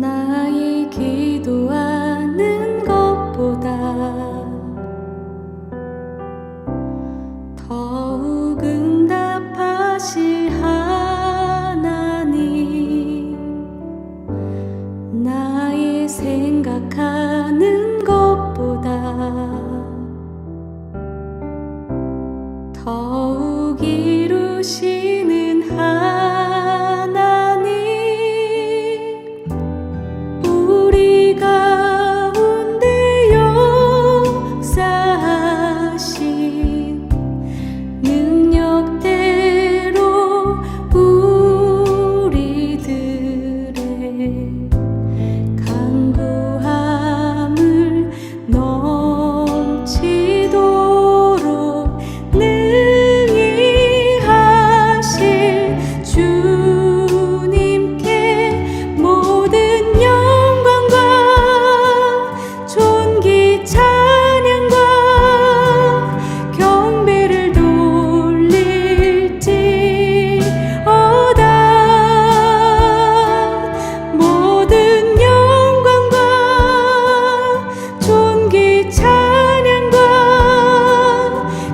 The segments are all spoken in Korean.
나의 기도하는 것보다 더욱 응답하실 하나님, 나의 생각하는 것보다 더욱 이루시는 하나님, 우리 가운데 역사하신 능력대로 우리들의 간구함을 넘치도록 능히 하실 주님께 모든 영광과 존귀 찬양과 경배를 돌릴지어다. 모든 영광과 존귀 찬양과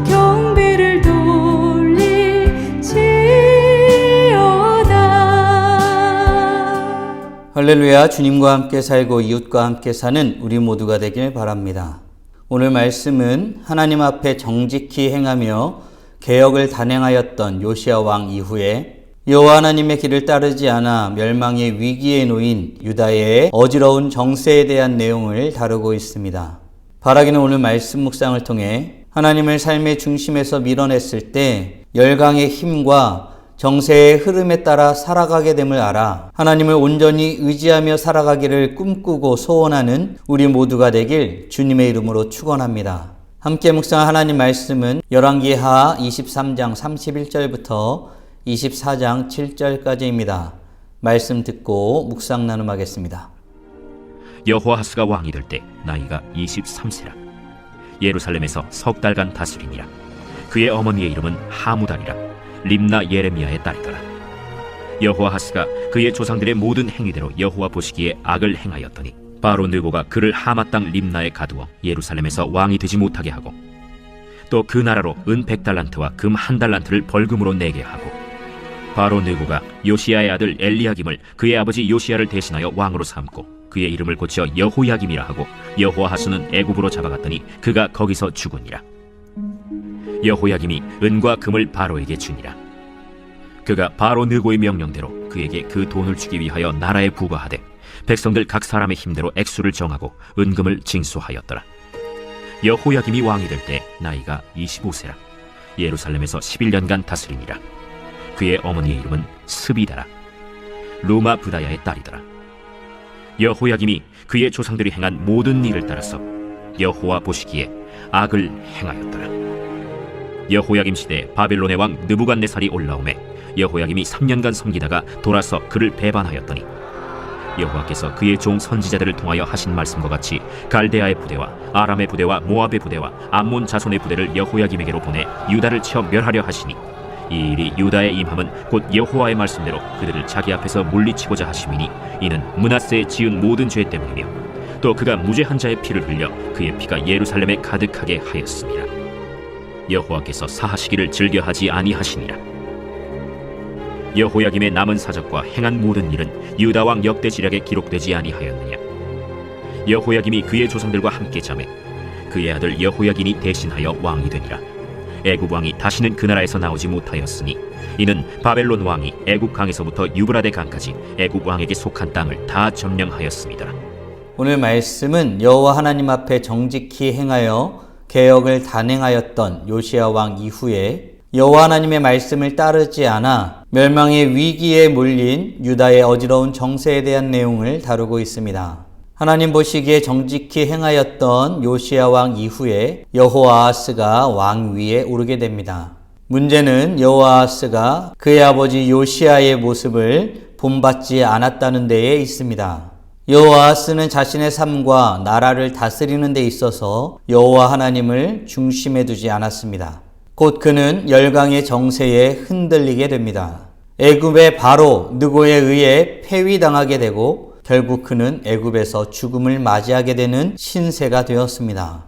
경배를 돌릴지어다. 할렐루야. 주님과 함께 살고 이웃과 함께 사는 우리 모두가 되길 바랍니다. 오늘 말씀은 하나님 앞에 정직히 행하며 개혁을 단행하였던 요시야 왕 이후에 여호와 하나님의 길을 따르지 않아 멸망의 위기에 놓인 유다의 어지러운 정세에 대한 내용을 다루고 있습니다. 바라기는 오늘 말씀 묵상을 통해 하나님을 삶의 중심에서 밀어냈을 때 열강의 힘과 정세의 흐름에 따라 살아가게 됨을 알아 하나님을 온전히 의지하며 살아가기를 꿈꾸고 소원하는 우리 모두가 되길 주님의 이름으로 축원합니다. 함께 묵상한 하나님 말씀은 열왕기하 23장 31절부터 24장 7절까지입니다. 말씀 듣고 묵상 나눔하겠습니다. 여호아하스가 왕이 될 때 나이가 23세라. 예루살렘에서 석 달간 다스리니라. 그의 어머니의 이름은 하무달이라. 림나 예레미야의 딸이더라. 여호아하스가 그의 조상들의 모든 행위대로 여호와 보시기에 악을 행하였더니 바로 느고가 그를 하마 땅 림나에 가두어 예루살렘에서 왕이 되지 못하게 하고 또 그 나라로 은 100달란트와 금 1달란트를 벌금으로 내게 하고 바로 느고가 요시야의 아들 엘리야김을 그의 아버지 요시야를 대신하여 왕으로 삼고 그의 이름을 고쳐 여호야김이라 하고 여호아하스는 애굽으로 잡아갔더니 그가 거기서 죽으니라. 여호야김이 은과 금을 바로에게 주니라. 그가 바로 느고의 명령대로 그에게 그 돈을 주기 위하여 나라에 부과하되 백성들 각 사람의 힘대로 액수를 정하고 은금을 징수하였더라. 여호야김이 왕이 될 때 나이가 25세라. 예루살렘에서 11년간 다스리니라. 그의 어머니의 이름은 스비다라. 루마 부다야의 딸이더라. 여호야김이 그의 조상들이 행한 모든 일을 따라서 여호와 보시기에 악을 행하였더라. 여호야김 시대에 바벨론의 왕 느부갓네살이 올라오매 여호야김이 3년간 섬기다가 돌아서 그를 배반하였더니 여호와께서 그의 종 선지자들을 통하여 하신 말씀과 같이 갈대아의 부대와 아람의 부대와 모압의 부대와 암몬 자손의 부대를 여호야김에게로 보내 유다를 쳐 멸하려 하시니 이 일이 유다에 임함은 곧 여호와의 말씀대로 그들을 자기 앞에서 물리치고자 하심이니 이는 므낫세에 지은 모든 죄 때문이며 또 그가 무죄한 자의 피를 흘려 그의 피가 예루살렘에 가득하게 하였습니다. 여호와께서 사하시기를 즐겨하지 아니하시니라. 여호야김의 남은 사적과 행한 모든 일은 유다 왕 역대 지략에 기록되지 아니하였느냐. 여호야김이 그의 조상들과 함께 잠에 그의 아들 여호야긴이 대신하여 왕이 되니라. 애굽 왕이 다시는 그 나라에서 나오지 못하였으니 이는 바벨론 왕이 애굽 강에서부터 유브라데 강까지 애굽 왕에게 속한 땅을 다 점령하였습니다. 오늘 말씀은 여호와 하나님 앞에 정직히 행하여 개혁을 단행하였던 요시야 왕 이후에 여호와 하나님의 말씀을 따르지 않아 멸망의 위기에 몰린 유다의 어지러운 정세에 대한 내용을 다루고 있습니다. 하나님 보시기에 정직히 행하였던 요시야 왕 이후에 여호아하스가 왕 위에 오르게 됩니다. 문제는 여호아하스가 그의 아버지 요시야의 모습을 본받지 않았다는 데에 있습니다. 여호아하스는 자신의 삶과 나라를 다스리는 데 있어서 여호와 하나님을 중심에 두지 않았습니다. 곧 그는 열강의 정세에 흔들리게 됩니다. 애굽의 바로 느고에 의해 폐위당하게 되고 결국 그는 애굽에서 죽음을 맞이하게 되는 신세가 되었습니다.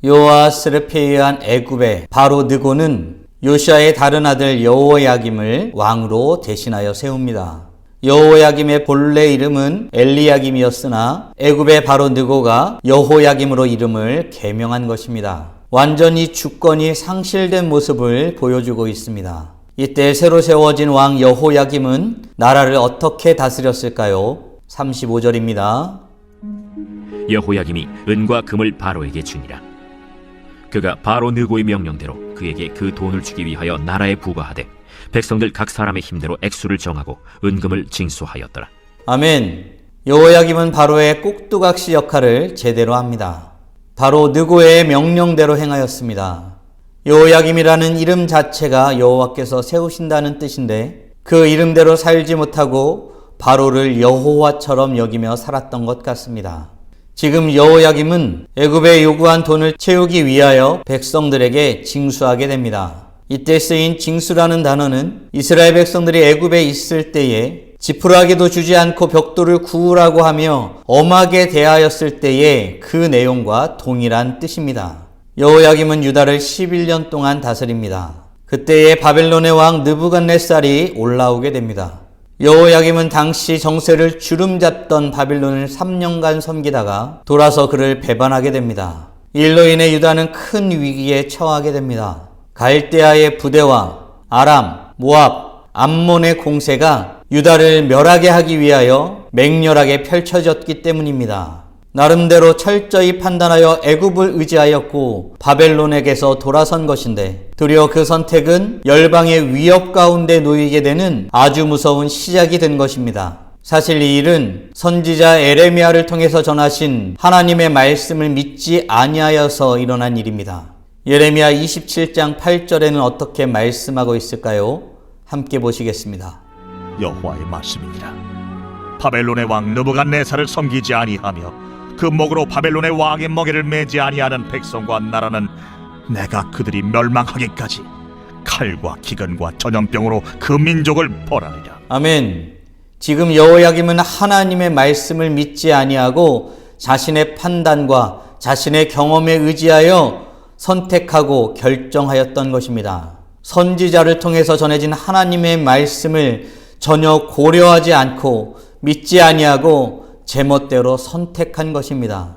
요아스를 폐위한 애굽의 바로 느고는 요시아의 다른 아들 여호야김을 왕으로 대신하여 세웁니다. 여호야김의 본래 이름은 엘리야김이었으나 애굽의 바로 느고가 여호야김으로 이름을 개명한 것입니다. 완전히 주권이 상실된 모습을 보여주고 있습니다. 이때 새로 세워진 왕 여호야김은 나라를 어떻게 다스렸을까요? 35절입니다. 여호야김이 은과 금을 바로에게 주니라. 그가 바로 느고의 명령대로 그에게 그 돈을 주기 위하여 나라에 부과하되 백성들 각 사람의 힘대로 액수를 정하고 은금을 징수하였더라. 아멘. 여호야김은 바로의 꼭두각시 역할을 제대로 합니다. 바로 느고의 명령대로 행하였습니다. 여호야김이라는 이름 자체가 여호와께서 세우신다는 뜻인데 그 이름대로 살지 못하고 바로를 여호와처럼 여기며 살았던 것 같습니다. 지금 여호야김은 애굽에 요구한 돈을 채우기 위하여 백성들에게 징수하게 됩니다. 이때 쓰인 징수라는 단어는 이스라엘 백성들이 애굽에 있을 때에 지푸라기도 주지 않고 벽돌을 구우라고 하며 엄하게 대하였을 때의 그 내용과 동일한 뜻입니다. 여호야김은 유다를 11년 동안 다스립니다. 그때에 바벨론의 왕 느부갓네살이 올라오게 됩니다. 여호야김은 당시 정세를 주름잡던 바빌론을 3년간 섬기다가 돌아서 그를 배반하게 됩니다. 일로 인해 유다는 큰 위기에 처하게 됩니다. 갈대아의 부대와 아람, 모압, 암몬의 공세가 유다를 멸하게 하기 위하여 맹렬하게 펼쳐졌기 때문입니다. 나름대로 철저히 판단하여 애굽을 의지하였고 바벨론에게서 돌아선 것인데 도리어 그 선택은 열방의 위협 가운데 놓이게 되는 아주 무서운 시작이 된 것입니다. 사실 이 일은 선지자 에레미야를 통해서 전하신 하나님의 말씀을 믿지 아니하여서 일어난 일입니다. 예레미야 27장 8절에는 어떻게 말씀하고 있을까요? 함께 보시겠습니다. 여호와의 말씀이니라. 바벨론의 왕 느부갓네살을 섬기지 아니하며 그 목으로 바벨론의 왕의 먹이를 매지 아니하는 백성과 나라는 내가 그들이 멸망하기까지 칼과 기근과 전염병으로 그 민족을 벌하리라. 아멘. 지금 여호야김은 하나님의 말씀을 믿지 아니하고 자신의 판단과 자신의 경험에 의지하여 선택하고 결정하였던 것입니다. 선지자를 통해서 전해진 하나님의 말씀을 전혀 고려하지 않고 믿지 아니하고 제멋대로 선택한 것입니다.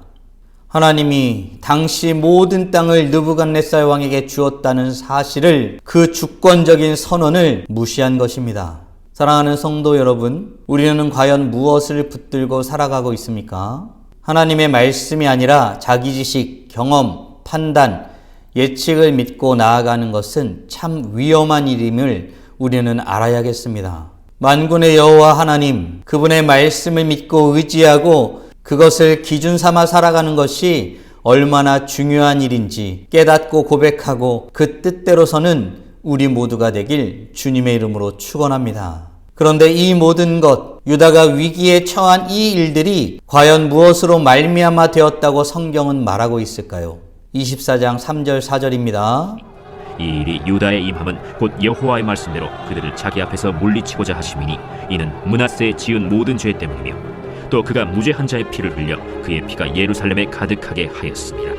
하나님이 당시 모든 땅을 느부갓네살 왕에게 주었다는 사실을 그 주권적인 선언을 무시한 것입니다. 사랑하는 성도 여러분, 우리는 과연 무엇을 붙들고 살아가고 있습니까? 하나님의 말씀이 아니라 자기 지식, 경험, 판단, 예측을 믿고 나아가는 것은 참 위험한 일임을 우리는 알아야겠습니다. 만군의 여호와 하나님, 그분의 말씀을 믿고 의지하고 그것을 기준 삼아 살아가는 것이 얼마나 중요한 일인지 깨닫고 고백하고 그 뜻대로서는 우리 모두가 되길 주님의 이름으로 축원합니다. 그런데 이 모든 것, 유다가 위기에 처한 이 일들이 과연 무엇으로 말미암아 되었다고 성경은 말하고 있을까요? 24장 3절 4절입니다. 이 일이 유다의 임함은 곧 여호와의 말씀대로 그들을 자기 앞에서 물리치고자 하심이니 이는 므낫세의 지은 모든 죄 때문이며 또 그가 무죄한 자의 피를 흘려 그의 피가 예루살렘에 가득하게 하였습니다.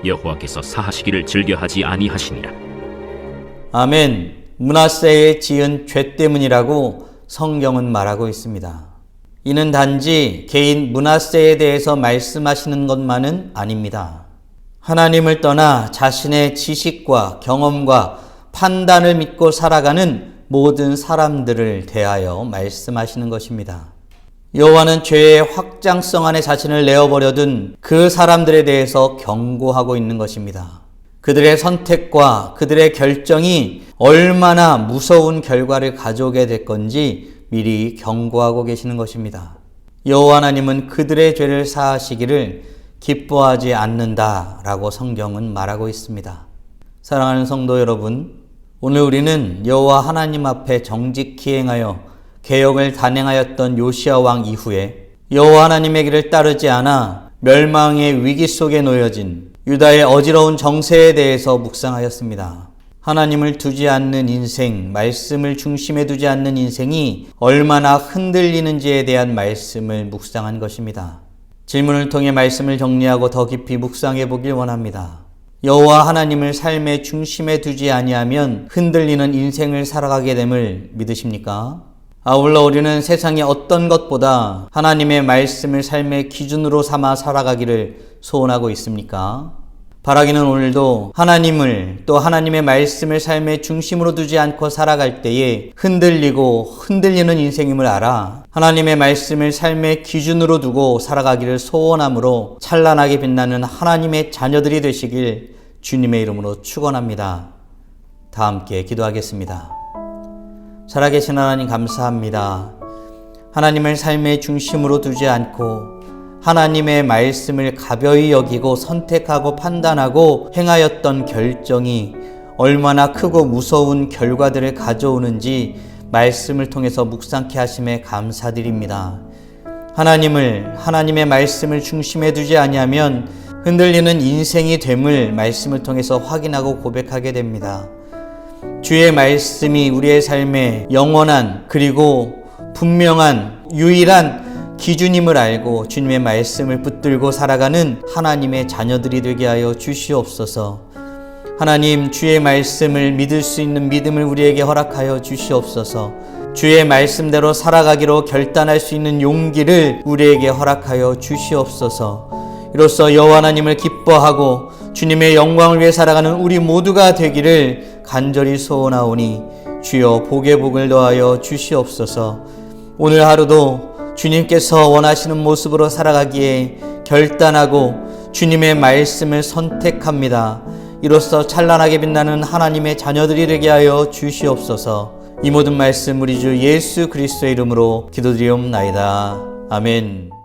여호와께서 사하시기를 즐겨하지 아니하시니라. 아멘. 므낫세의 지은 죄 때문이라고 성경은 말하고 있습니다. 이는 단지 개인 므낫세에 대해서 말씀하시는 것만은 아닙니다. 하나님을 떠나 자신의 지식과 경험과 판단을 믿고 살아가는 모든 사람들을 대하여 말씀하시는 것입니다. 여호와는 죄의 확장성 안에 자신을 내어버려둔 그 사람들에 대해서 경고하고 있는 것입니다. 그들의 선택과 그들의 결정이 얼마나 무서운 결과를 가져오게 될 건지 미리 경고하고 계시는 것입니다. 여호와 하나님은 그들의 죄를 사하시기를 기뻐하지 않는다라고 성경은 말하고 있습니다. 사랑하는 성도 여러분, 오늘 우리는 여호와 하나님 앞에 정직히 행하여 개혁을 단행하였던 요시야 왕 이후에 여호와 하나님의 길을 따르지 않아 멸망의 위기 속에 놓여진 유다의 어지러운 정세에 대해서 묵상하였습니다. 하나님을 두지 않는 인생, 말씀을 중심에 두지 않는 인생이 얼마나 흔들리는지에 대한 말씀을 묵상한 것입니다. 질문을 통해 말씀을 정리하고 더 깊이 묵상해 보길 원합니다. 여호와 하나님을 삶의 중심에 두지 아니하면 흔들리는 인생을 살아가게 됨을 믿으십니까? 아울러 우리는 세상의 어떤 것보다 하나님의 말씀을 삶의 기준으로 삼아 살아가기를 소원하고 있습니까? 바라기는 오늘도 하나님을 또 하나님의 말씀을 삶의 중심으로 두지 않고 살아갈 때에 흔들리는 인생임을 알아 하나님의 말씀을 삶의 기준으로 두고 살아가기를 소원함으로 찬란하게 빛나는 하나님의 자녀들이 되시길 주님의 이름으로 축원합니다. 다 함께 기도하겠습니다. 살아계신 하나님 감사합니다. 하나님을 삶의 중심으로 두지 않고 하나님의 말씀을 가벼이 여기고 선택하고 판단하고 행하였던 결정이 얼마나 크고 무서운 결과들을 가져오는지 말씀을 통해서 묵상케 하심에 감사드립니다. 하나님의 말씀을 중심에 두지 아니하면 흔들리는 인생이 됨을 말씀을 통해서 확인하고 고백하게 됩니다. 주의 말씀이 우리의 삶에 영원한 그리고 분명한 유일한 기준임을 알고 주님의 말씀을 붙들고 살아가는 하나님의 자녀들이 되게 하여 주시옵소서. 하나님, 주의 말씀을 믿을 수 있는 믿음을 우리에게 허락하여 주시옵소서. 주의 말씀대로 살아가기로 결단할 수 있는 용기를 우리에게 허락하여 주시옵소서. 이로써 여호와 하나님을 기뻐하고 주님의 영광을 위해 살아가는 우리 모두가 되기를 간절히 소원하오니 주여 복에 복을 더하여 주시옵소서. 오늘 하루도 주님께서 원하시는 모습으로 살아가기에 결단하고 주님의 말씀을 선택합니다. 이로써 찬란하게 빛나는 하나님의 자녀들이 되게 하여 주시옵소서. 이 모든 말씀 우리 주 예수 그리스도의 이름으로 기도드리옵나이다. 아멘.